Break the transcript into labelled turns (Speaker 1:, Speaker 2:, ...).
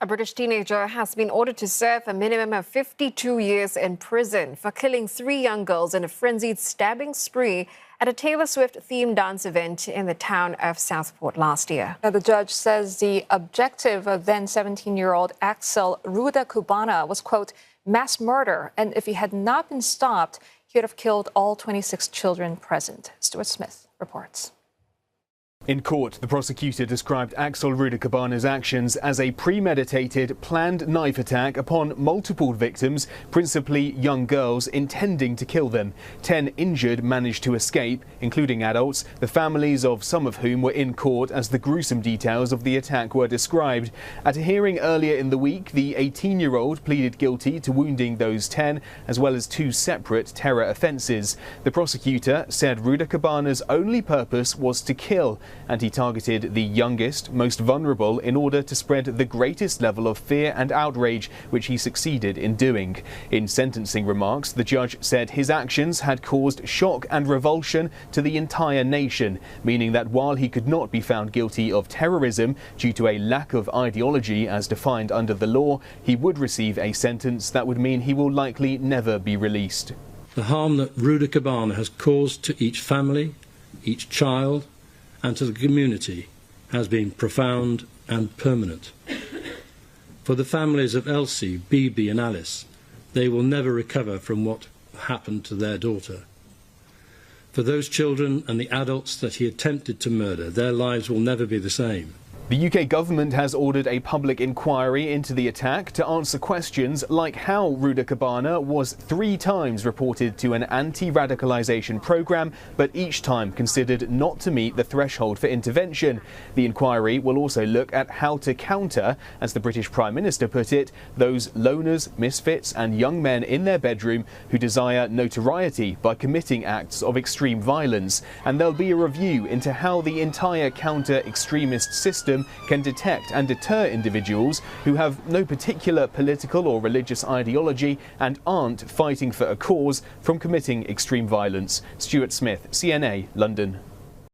Speaker 1: A British teenager has been ordered to serve a minimum of 52 years in prison for killing 3 young girls in a frenzied stabbing spree at a Taylor Swift-themed dance event in the town of Southport last year.
Speaker 2: Now, the judge says the objective of then 17-year-old Axel Rudakubana was, quote, mass murder, and if he had not been stopped, he would have killed all 26 children present. Stuart Smith reports.
Speaker 3: In court, the prosecutor described Axel Rudakubana's actions as a premeditated, planned knife attack upon multiple victims, principally young girls, intending to kill them. 10 injured managed to escape, including adults, the families of some of whom were in court as the gruesome details of the attack were described. At a hearing earlier in the week, the 18-year-old pleaded guilty to wounding those 10, as well as 2 separate terror offences. The prosecutor said Rudakubana's only purpose was to kill, and he targeted the youngest, most vulnerable, in order to spread the greatest level of fear and outrage, which he succeeded in doing. In sentencing remarks, the judge said his actions had caused shock and revulsion to the entire nation, meaning that while he could not be found guilty of terrorism due to a lack of ideology as defined under the law, he would receive a sentence that would mean he will likely never be released.
Speaker 4: The harm that Rudakubana has caused to each family, each child, and to the community has been profound and permanent. For the families of Elsie, Bibi and Alice, they will never recover from what happened to their daughter. For those children and the adults that he attempted to murder, their lives will never be the same.
Speaker 3: The UK government has ordered a public inquiry into the attack to answer questions like how Rudakubana was 3 times reported to an anti-radicalisation programme, but each time considered not to meet the threshold for intervention. The inquiry will also look at how to counter, as the British Prime Minister put it, those loners, misfits and young men in their bedroom who desire notoriety by committing acts of extreme violence. And there'll be a review into how the entire counter-extremist system can detect and deter individuals who have no particular political or religious ideology and aren't fighting for a cause from committing extreme violence. Stuart Smith, CNA, London.